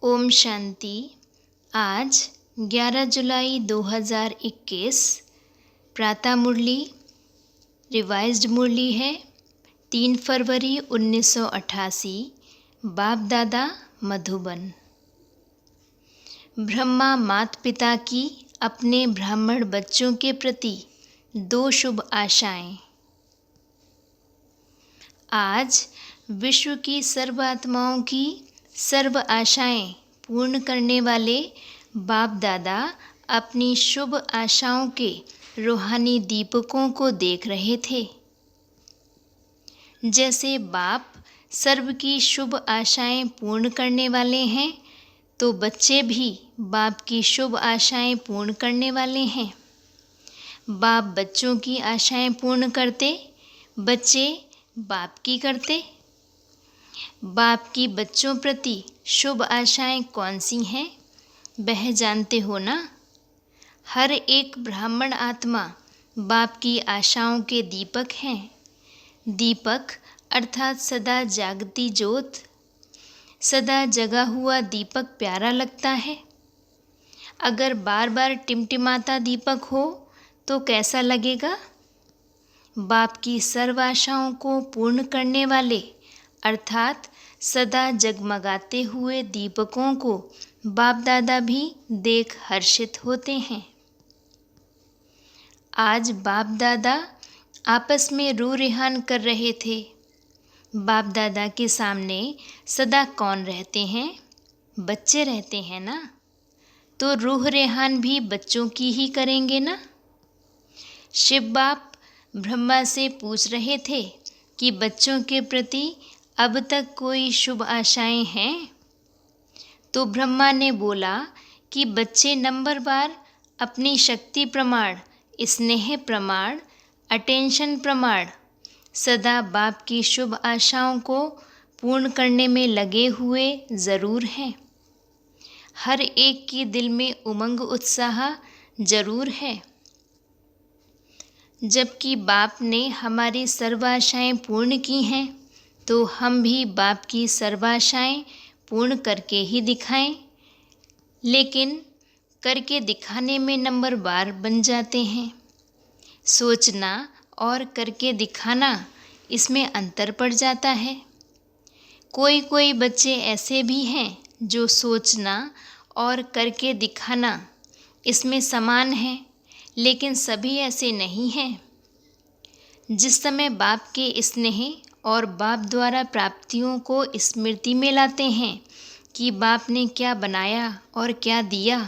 ओम शांति। आज 11 जुलाई 2021 प्रातः मुरली रिवाइज्ड मुरली है 3 फरवरी 1988। बाप दादा मधुबन। ब्रह्मा माता पिता की अपने ब्राह्मण बच्चों के प्रति 2 शुभ आशाएं। आज विश्व की सर्व आत्माओं की सर्व आशाएं पूर्ण करने वाले बाप दादा अपनी शुभ आशाओं के रूहानी दीपकों को देख रहे थे। जैसे बाप सर्व की शुभ आशाएं पूर्ण करने वाले हैं, तो बच्चे भी बाप की शुभ आशाएं पूर्ण करने वाले हैं। बाप बच्चों की आशाएं पूर्ण करते, बच्चे बाप की करते। बाप की बच्चों प्रति शुभ आशाएं कौन सी हैं, वह जानते हो ना। हर एक ब्राह्मण आत्मा बाप की आशाओं के दीपक हैं। दीपक अर्थात सदा जागती ज्योत। सदा जगा हुआ दीपक प्यारा लगता है। अगर बार बार टिमटिमाता दीपक हो तो कैसा लगेगा। बाप की सर्व आशाओं को पूर्ण करने वाले अर्थात सदा जगमगाते हुए दीपकों को बाप दादा भी देख हर्षित होते हैं। आज बाप दादा आपस में रूह रेहान कर रहे थे। बाप दादा के सामने सदा कौन रहते हैं, बच्चे रहते हैं ना, तो रूह रेहान भी बच्चों की ही करेंगे ना। शिव बाप ब्रह्मा से पूछ रहे थे कि बच्चों के प्रति अब तक कोई शुभ आशाएं हैं, तो ब्रह्मा ने बोला कि बच्चे नंबरवार अपनी शक्ति प्रमाण, स्नेह प्रमाण, अटेंशन प्रमाण सदा बाप की शुभ आशाओं को पूर्ण करने में लगे हुए ज़रूर हैं। हर एक के दिल में उमंग उत्साह ज़रूर है। जबकि बाप ने हमारी सर्व आशाएं पूर्ण की हैं, तो हम भी बाप की सर्व आशाएं पूर्ण करके ही दिखाएं। लेकिन करके दिखाने में नंबरवार बन जाते हैं। सोचना और करके दिखाना, इसमें अंतर पड़ जाता है। कोई कोई बच्चे ऐसे भी हैं जो सोचना और करके दिखाना इसमें समान है, लेकिन सभी ऐसे नहीं हैं। जिस समय बाप के स्नेह और बाप द्वारा प्राप्तियों को स्मृति में लाते हैं कि बाप ने क्या बनाया और क्या दिया,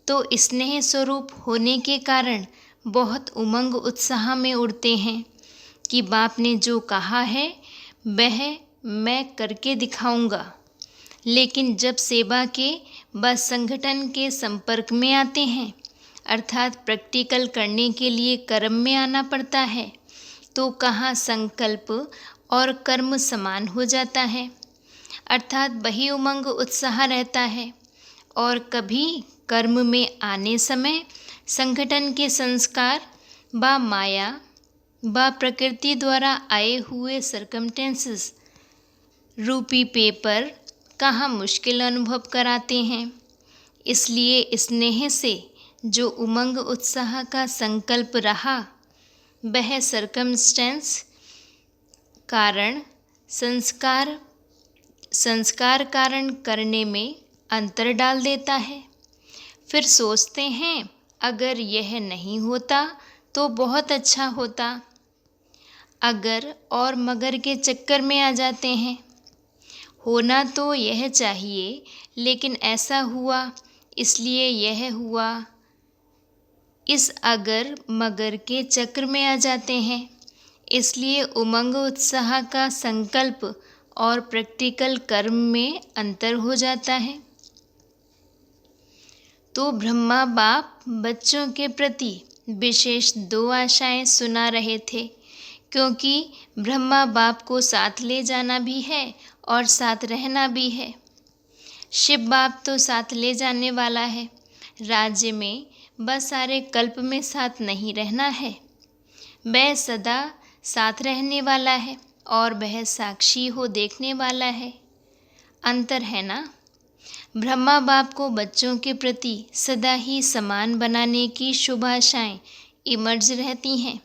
तो स्नेह स्वरूप होने के कारण बहुत उमंग उत्साह में उड़ते हैं कि बाप ने जो कहा है वह मैं करके दिखाऊंगा। लेकिन जब सेवा के व संगठन के संपर्क में आते हैं, अर्थात प्रैक्टिकल करने के लिए कर्म में आना पड़ता है, तो कहाँ संकल्प और कर्म समान हो जाता है, अर्थात वही उमंग उत्साह रहता है। और कभी कर्म में आने समय संगठन के संस्कार व माया व प्रकृति द्वारा आए हुए सर्कमटेंसेस रूपी पेपर कहाँ मुश्किल अनुभव कराते हैं। इसलिए स्नेह से जो उमंग उत्साह का संकल्प रहा, वह सर्कमस्टेंस कारण संस्कार कारण करने में अंतर डाल देता है। फिर सोचते हैं अगर यह नहीं होता तो बहुत अच्छा होता। अगर और मगर के चक्कर में आ जाते हैं। होना तो यह चाहिए, लेकिन ऐसा हुआ इसलिए यह हुआ। इस अगर मगर के चक्र में आ जाते हैं। इसलिए उमंग उत्साह का संकल्प और प्रैक्टिकल कर्म में अंतर हो जाता है। तो ब्रह्मा बाप बच्चों के प्रति विशेष 2 आशाएं सुना रहे थे, क्योंकि ब्रह्मा बाप को साथ ले जाना भी है और साथ रहना भी है। शिव बाप तो साथ ले जाने वाला है, राज्य में बस सारे कल्प में साथ नहीं रहना है। वह सदा साथ रहने वाला है और वह साक्षी हो देखने वाला है। अंतर है ना। ब्रह्मा बाप को बच्चों के प्रति सदा ही समान बनाने की शुभ आशाएं इमर्ज रहती हैं।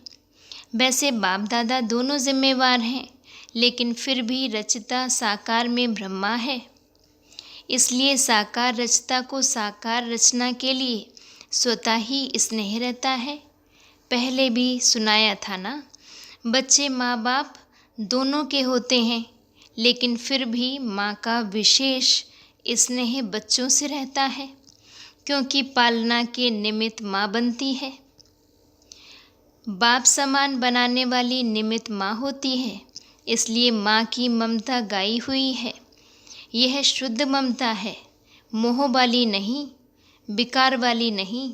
वैसे बाप दादा दोनों जिम्मेवार हैं, लेकिन फिर भी रचता साकार में ब्रह्मा है। इसलिए साकार रचता को साकार रचना के लिए स्वतः ही स्नेह रहता है। पहले भी सुनाया था ना, बच्चे माँ बाप दोनों के होते हैं, लेकिन फिर भी माँ का विशेष स्नेह बच्चों से रहता है, क्योंकि पालना के निमित्त माँ बनती है। बाप समान बनाने वाली निमित्त माँ होती है, इसलिए माँ की ममता गाई हुई है। यह शुद्ध ममता है, मोह वाली नहीं, विकार वाली नहीं।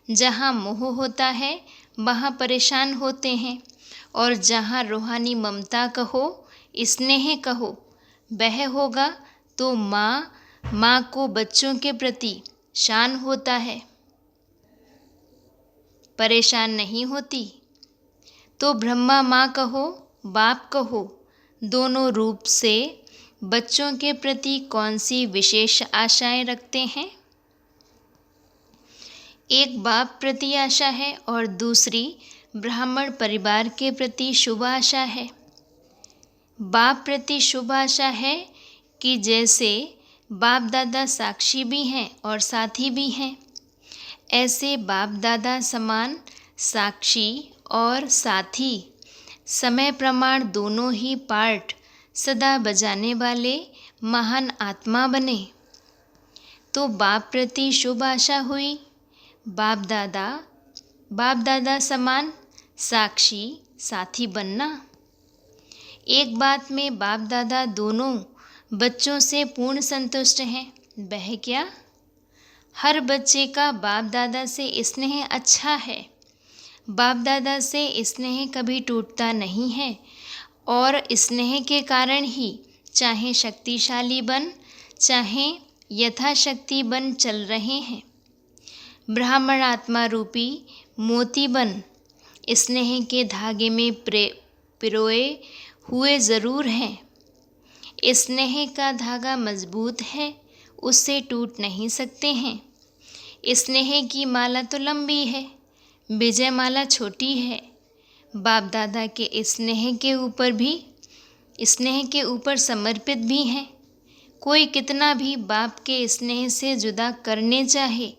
जहाँ मोह होता है वहाँ परेशान होते हैं, और जहाँ रूहानी ममता कहो, स्नेह कहो, वह होगा तो माँ को बच्चों के प्रति शान होता है, परेशान नहीं होती। तो ब्रह्मा माँ कहो, बाप कहो, दोनों रूप से बच्चों के प्रति कौन सी विशेष आशाएं रखते हैं? एक बाप प्रति आशा है और दूसरी ब्राह्मण परिवार के प्रति शुभ आशा है। बाप प्रति शुभ आशा है कि जैसे बाप दादा साक्षी भी हैं और साथी भी हैं, ऐसे बाप दादा समान साक्षी और साथी समय प्रमाण दोनों ही पार्ट सदा बजाने वाले महान आत्मा बने। तो बाप प्रति शुभ आशा हुई, बाप दादा समान साक्षी साथी बनना। एक बात में बाप दादा दोनों बच्चों से पूर्ण संतुष्ट हैं। वह क्या? हर बच्चे का बाप दादा से स्नेह अच्छा है। बाप दादा से स्नेह कभी टूटता नहीं है, और स्नेह के कारण ही चाहे शक्तिशाली बन, चाहे यथाशक्ति बन चल रहे हैं। ब्राह्मण आत्मा रूपी मोती बन स्नेह के धागे में पिरोए हुए ज़रूर हैं। स्नेह का धागा मजबूत है, उससे टूट नहीं सकते हैं। स्नेह की माला तो लंबी है, विजय माला छोटी है। बाप दादा के स्नेह के ऊपर समर्पित भी हैं। कोई कितना भी बाप के स्नेह से जुदा करने चाहे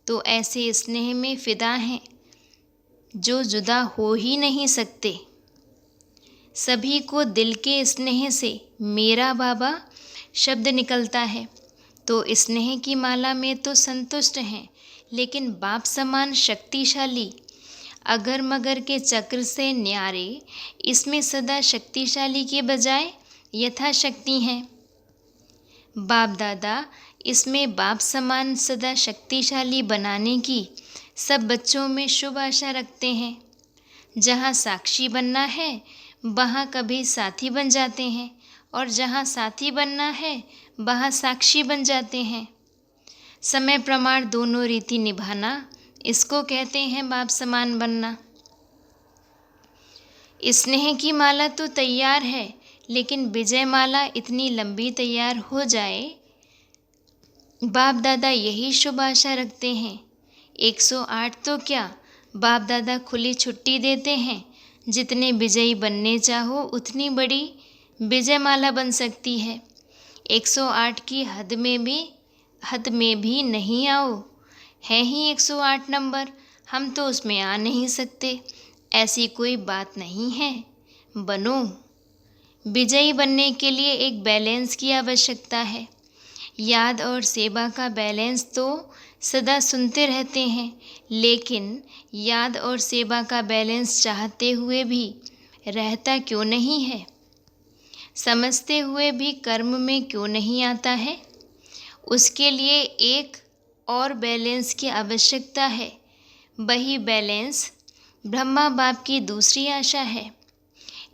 तो ऐसे स्नेह में फिदा हैं जो जुदा हो ही नहीं सकते। सभी को दिल के स्नेह से मेरा बाबा शब्द निकलता है, तो स्नेह की माला में तो संतुष्ट हैं, लेकिन बाप समान शक्तिशाली अगर मगर के चक्र से न्यारे इसमें सदा शक्तिशाली के बजाय यथाशक्ति हैं। बाप दादा इसमें बाप समान सदा शक्तिशाली बनाने की सब बच्चों में शुभ आशा रखते हैं। जहाँ साक्षी बनना है वहाँ कभी साथी बन जाते हैं, और जहाँ साथी बनना है वहाँ साक्षी बन जाते हैं। समय प्रमाण दोनों रीति निभाना, इसको कहते हैं बाप समान बनना। स्नेह की माला तो तैयार है, लेकिन विजय माला इतनी लंबी तैयार हो जाए, बाप दादा यही शुभ आशा रखते हैं। 108 तो क्या, बाप दादा खुली छुट्टी देते हैं। जितने विजयी बनने चाहो उतनी बड़ी विजय माला बन सकती है। 108 की हद में भी नहीं आओ, है ही 108 नंबर, हम तो उसमें आ नहीं सकते। ऐसी कोई बात नहीं है, बनो। विजयी बनने के लिए एक बैलेंस की आवश्यकता है। याद और सेवा का बैलेंस तो सदा सुनते रहते हैं, लेकिन याद और सेवा का बैलेंस चाहते हुए भी रहता क्यों नहीं है? समझते हुए भी कर्म में क्यों नहीं आता है? उसके लिए एक और बैलेंस की आवश्यकता है। वही बैलेंस ब्रह्मा बाप की दूसरी आशा है।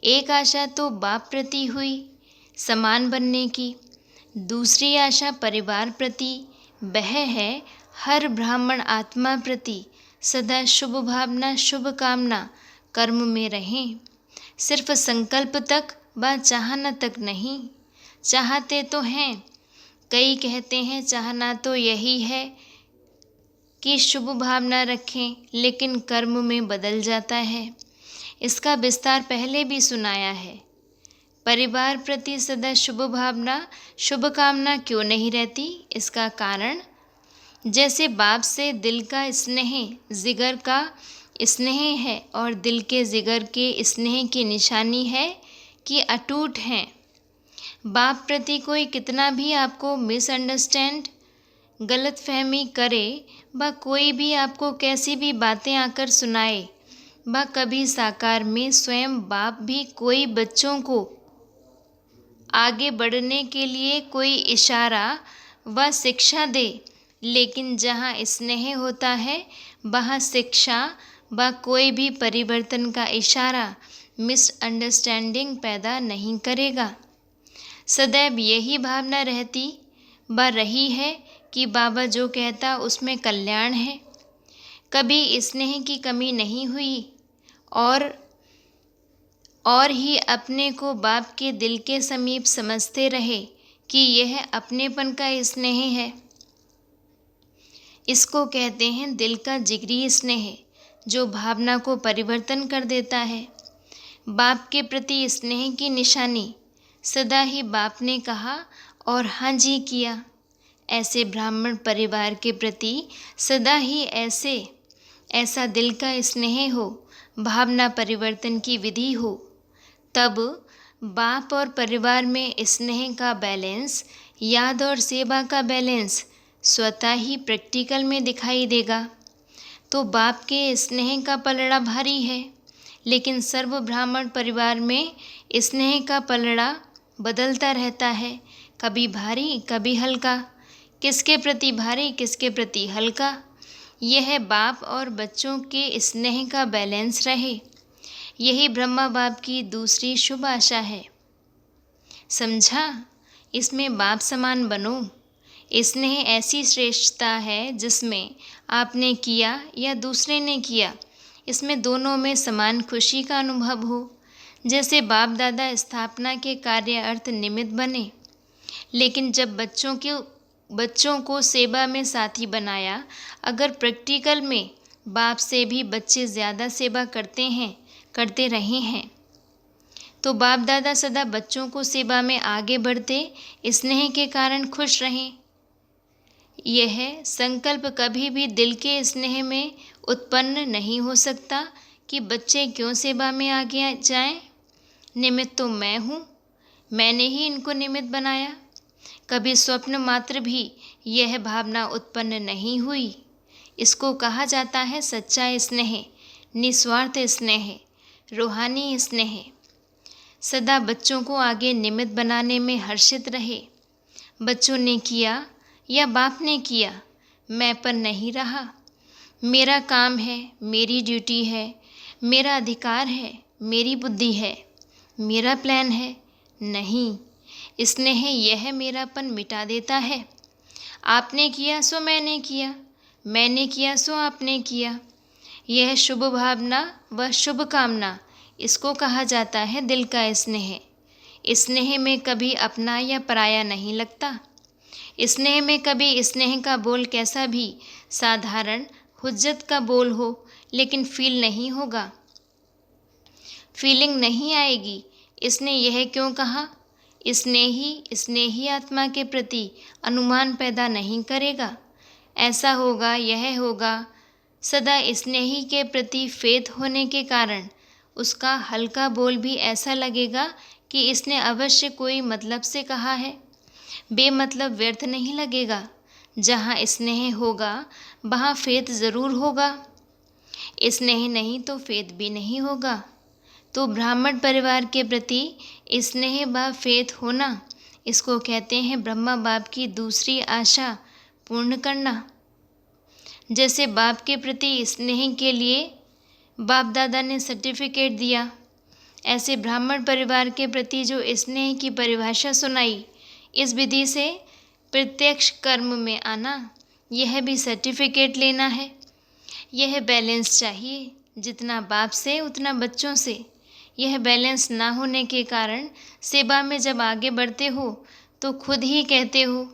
एक आशा तो बाप प्रति हुई समान बनने की, दूसरी आशा परिवार प्रति, वह है हर ब्राह्मण आत्मा प्रति सदा शुभ भावना शुभ कामना कर्म में रहें। सिर्फ संकल्प तक व चाहना तक नहीं, चाहते तो हैं, कई कहते हैं चाहना तो यही है कि शुभ भावना रखें, लेकिन कर्म में बदल जाता है। इसका विस्तार पहले भी सुनाया है। परिवार प्रति सदा शुभ भावना, शुभ कामना क्यों नहीं रहती? इसका कारण, जैसे बाप से दिल का स्नेह जिगर का स्नेह है और दिल के जिगर के स्नेह की निशानी है कि अटूट हैं। बाप प्रति कोई कितना भी आपको मिसअंडरस्टैंड, गलतफहमी करे, व कोई भी आपको कैसी भी बातें आकर सुनाए, व कभी साकार में स्वयं बाप भी कोई बच्चों को आगे बढ़ने के लिए कोई इशारा व शिक्षा दे, लेकिन जहाँ स्नेह होता है वहाँ शिक्षा व कोई भी परिवर्तन का इशारा मिसअंडरस्टैंडिंग पैदा नहीं करेगा। सदैव यही भावना रहती व रही है कि बाबा जो कहता उसमें कल्याण है। कभी स्नेह की कमी नहीं हुई और ही अपने को बाप के दिल के समीप समझते रहे कि यह अपनेपन का स्नेह है। इसको कहते हैं दिल का जिगरी स्नेह, जो भावना को परिवर्तन कर देता है। बाप के प्रति स्नेह की निशानी सदा ही बाप ने कहा और हाँ जी किया। ऐसे ब्राह्मण परिवार के प्रति सदा ही ऐसा दिल का स्नेह हो, भावना परिवर्तन की विधि हो, तब बाप और परिवार में स्नेह का बैलेंस, याद और सेवा का बैलेंस स्वतः ही प्रैक्टिकल में दिखाई देगा। तो बाप के स्नेह का पलड़ा भारी है, लेकिन सर्व ब्राह्मण परिवार में स्नेह का पलड़ा बदलता रहता है, कभी भारी कभी हल्का। किसके प्रति भारी, किसके प्रति हल्का, यह बाप और बच्चों के स्नेह का बैलेंस रहे, यही ब्रह्मा बाप की दूसरी शुभ आशा है। समझा? इसमें बाप समान बनो। स्नेह ऐसी श्रेष्ठता है जिसमें आपने किया या दूसरे ने किया, इसमें दोनों में समान खुशी का अनुभव हो। जैसे बाप दादा स्थापना के कार्य अर्थ निमित्त बने, लेकिन जब बच्चों को सेवा में साथी बनाया, अगर प्रैक्टिकल में बाप से भी बच्चे ज़्यादा सेवा करते रहे हैं, तो बाप दादा सदा बच्चों को सेवा में आगे बढ़ते स्नेह के कारण खुश रहें। यह संकल्प कभी भी दिल के स्नेह में उत्पन्न नहीं हो सकता कि बच्चे क्यों सेवा में आगे जाएं। निमित्त तो मैं हूँ, मैंने ही इनको निमित्त बनाया। कभी स्वप्न मात्र भी यह भावना उत्पन्न नहीं हुई। इसको कहा जाता है सच्चा स्नेह, निस्वार्थ स्नेह, रूहानी स्नेह। सदा बच्चों को आगे निमित्त बनाने में हर्षित रहे। बच्चों ने किया या बाप ने किया, मैं पर नहीं रहा। मेरा काम है, मेरी ड्यूटी है, मेरा अधिकार है, मेरी बुद्धि है, मेरा प्लान है। नहीं, स्नेह यह मेरापन मिटा देता है। आपने किया सो मैंने किया, मैंने किया सो आपने किया। यह शुभ भावना व शुभ कामना, इसको कहा जाता है दिल का स्नेह। स्नेह में कभी अपना या पराया नहीं लगता। स्नेह में कभी स्नेह का बोल कैसा भी साधारण हुज्जत का बोल हो, लेकिन फील नहीं होगा, फीलिंग नहीं आएगी। इसने यह क्यों कहा? स्नेही आत्मा के प्रति अनुमान पैदा नहीं करेगा। ऐसा होगा, यह होगा। सदा स्नेही के प्रति फेथ होने के कारण उसका हल्का बोल भी ऐसा लगेगा कि इसने अवश्य कोई मतलब से कहा है, बेमतलब व्यर्थ नहीं लगेगा। जहाँ स्नेह होगा वहाँ फेथ ज़रूर होगा, स्नेह नहीं तो फेथ भी नहीं होगा। तो ब्राह्मण परिवार के प्रति स्नेह व फेथ होना, इसको कहते हैं ब्रह्मा बाप की दूसरी आशा पूर्ण करना। जैसे बाप के प्रति स्नेह के लिए बाप दादा ने सर्टिफिकेट दिया, ऐसे ब्राह्मण परिवार के प्रति जो स्नेह की परिभाषा सुनाई, इस विधि से प्रत्यक्ष कर्म में आना, यह भी सर्टिफिकेट लेना है। यह बैलेंस चाहिए, जितना बाप से उतना बच्चों से। यह बैलेंस ना होने के कारण सेवा में जब आगे बढ़ते हो तो खुद ही कहते हो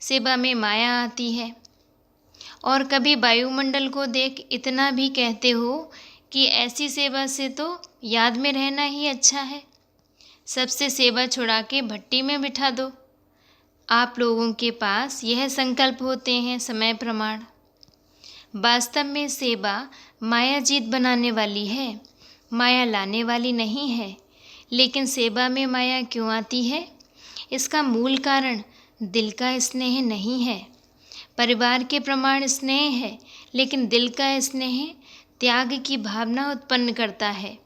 सेवा में माया आती है। और कभी वायुमंडल को देख इतना भी कहते हो कि ऐसी सेवा से तो याद में रहना ही अच्छा है, सबसे सेवा छुड़ा के भट्टी में बिठा दो। आप लोगों के पास यह संकल्प होते हैं समय प्रमाण। वास्तव में सेवा माया जीत बनाने वाली है, माया लाने वाली नहीं है। लेकिन सेवा में माया क्यों आती है? इसका मूल कारण दिल का स्नेह नहीं है। परिवार के प्रमाण स्नेह है, लेकिन दिल का स्नेह त्याग की भावना उत्पन्न करता है।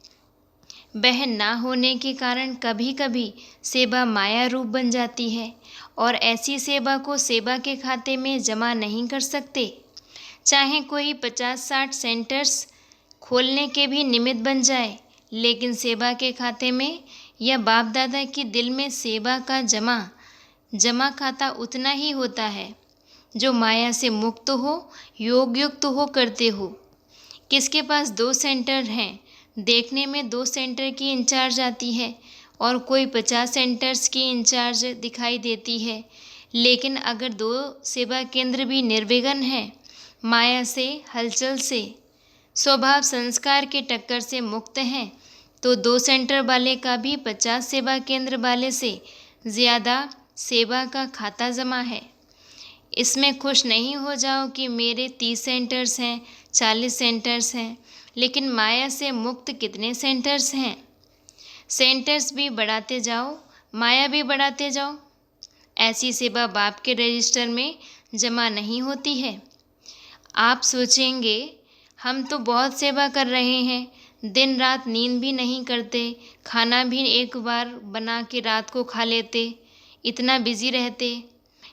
वह ना होने के कारण कभी कभी सेवा माया रूप बन जाती है, और ऐसी सेवा को सेवा के खाते में जमा नहीं कर सकते। चाहे कोई 50-60 सेंटर्स खोलने के भी निमित्त बन जाए, लेकिन सेवा के खाते में या बाप दादा की दिल में सेवा का जमा खाता उतना ही होता है जो माया से मुक्त हो, योग युक्त हो करते हो। किसके पास 2 सेंटर हैं, देखने में 2 सेंटर की इंचार्ज आती है और कोई 50 सेंटर्स की इंचार्ज दिखाई देती है। लेकिन अगर 2 सेवा केंद्र भी निर्विघ्न हैं, माया से, हलचल से, स्वभाव संस्कार के टक्कर से मुक्त हैं, तो 2 सेंटर वाले का भी 50 सेवा केंद्र वाले से ज़्यादा सेवा का खाता जमा है। इसमें खुश नहीं हो जाओ कि मेरे 30 सेंटर्स हैं, 40 सेंटर्स हैं, लेकिन माया से मुक्त कितने सेंटर्स हैं? सेंटर्स भी बढ़ाते जाओ, माया भी बढ़ाते जाओ। ऐसी सेवा बाप के रजिस्टर में जमा नहीं होती है। आप सोचेंगे हम तो बहुत सेवा कर रहे हैं, दिन रात नींद भी नहीं करते, खाना भी एक बार बना के रात को खा लेते, इतना बिजी रहते,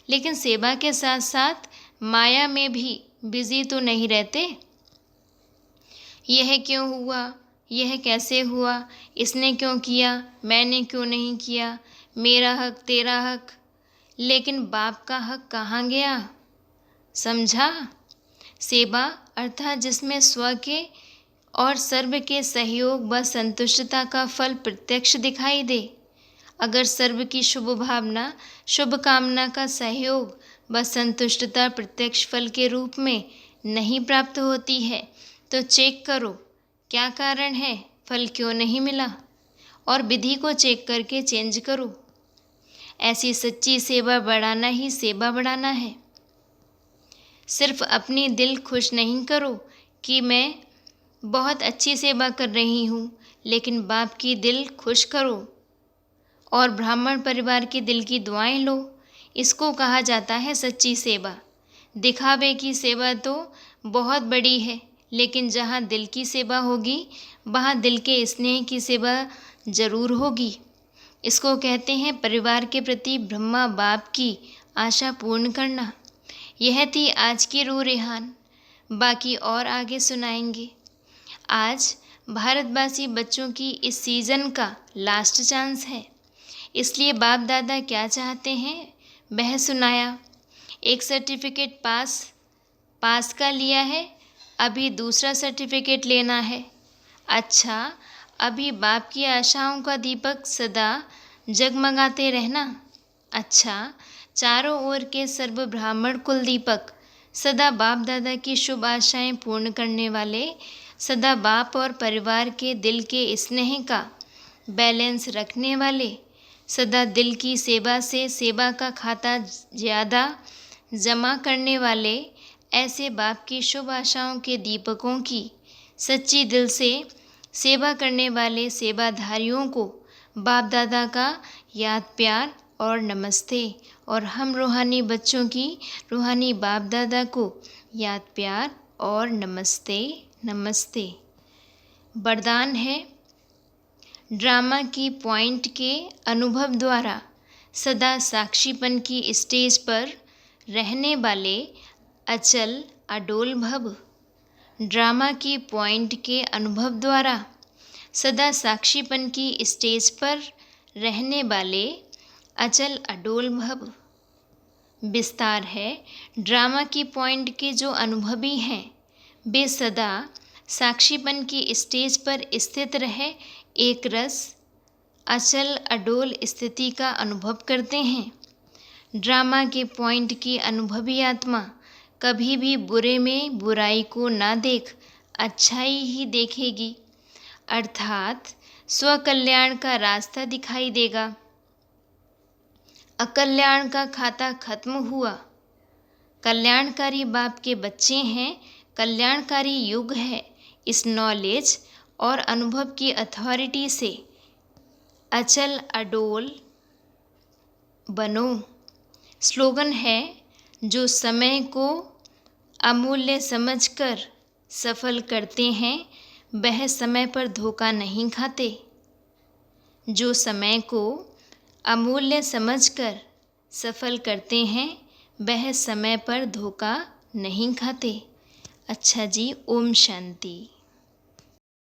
लेकिन सेवा के साथ साथ माया में भी बिजी तो नहीं रहते। यह क्यों हुआ, यह कैसे हुआ, इसने क्यों किया, मैंने क्यों नहीं किया, मेरा हक, तेरा हक। लेकिन बाप का हक कहाँ गया? समझा? सेवा अर्थात जिसमें स्व के और सर्व के सहयोग व संतुष्टता का फल प्रत्यक्ष दिखाई दे। अगर सर्व की शुभ भावना, शुभ कामना का सहयोग व संतुष्टता प्रत्यक्ष फल के रूप में नहीं प्राप्त होती है, तो चेक करो क्या कारण है, फल क्यों नहीं मिला, और विधि को चेक करके चेंज करो। ऐसी सच्ची सेवा बढ़ाना ही सेवा बढ़ाना है। सिर्फ अपनी दिल खुश नहीं करो कि मैं बहुत अच्छी सेवा कर रही हूँ, लेकिन बाप की दिल खुश करो और ब्राह्मण परिवार के दिल की दुआएं लो। इसको कहा जाता है सच्ची सेवा। दिखावे की सेवा तो बहुत बड़ी है, लेकिन जहाँ दिल की सेवा होगी वहाँ दिल के स्नेह की सेवा जरूर होगी। इसको कहते हैं परिवार के प्रति ब्रह्मा बाप की आशा पूर्ण करना। यह थी आज की रूह रेहान, बाकी और आगे सुनाएंगे। आज भारतवासी बच्चों की इस सीज़न का लास्ट चांस है, इसलिए बाप दादा क्या चाहते हैं वह सुनाया। एक सर्टिफिकेट पास का लिया है, अभी दूसरा सर्टिफिकेट लेना है। अच्छा, अभी बाप की आशाओं का दीपक सदा जगमगाते रहना। अच्छा, चारों ओर के सर्व ब्राह्मण कुल दीपक, सदा बाप दादा की शुभ आशाएं पूर्ण करने वाले, सदा बाप और परिवार के दिल के स्नेह का बैलेंस रखने वाले, सदा दिल की सेवा से सेवा का खाता ज़्यादा जमा करने वाले, ऐसे बाप की शुभ आशाओं के दीपकों की सच्ची दिल से सेवा करने वाले सेवाधारियों को बाप दादा का याद प्यार और नमस्ते, और हम रूहानी बच्चों की रूहानी बाप दादा को याद प्यार और नमस्ते नमस्ते। वरदान है, ड्रामा की पॉइंट के अनुभव द्वारा सदा साक्षीपन की स्टेज पर रहने वाले अचल अडोल भव। ड्रामा की पॉइंट के अनुभव द्वारा सदा साक्षीपन की स्टेज पर रहने वाले अचल अडोल भव। विस्तार है, ड्रामा की पॉइंट के जो अनुभवी हैं वे सदा साक्षीपन की स्टेज पर स्थित रहे एक रस अचल अडोल स्थिति का अनुभव करते हैं। ड्रामा के पॉइंट की अनुभवी आत्मा कभी भी बुरे में बुराई को ना देख अच्छाई ही देखेगी, अर्थात स्वकल्याण का रास्ता दिखाई देगा। अकल्याण का खाता खत्म हुआ। कल्याणकारी बाप के बच्चे हैं, कल्याणकारी युग है। इस नॉलेज और अनुभव की अथॉरिटी से अचल अडोल बनो। स्लोगन है, जो समय को अमूल्य समझकर सफल करते हैं वह समय पर धोखा नहीं खाते। जो समय को अमूल्य समझकर सफल करते हैं वह समय पर धोखा नहीं खाते। अच्छा जी, ओम शांति।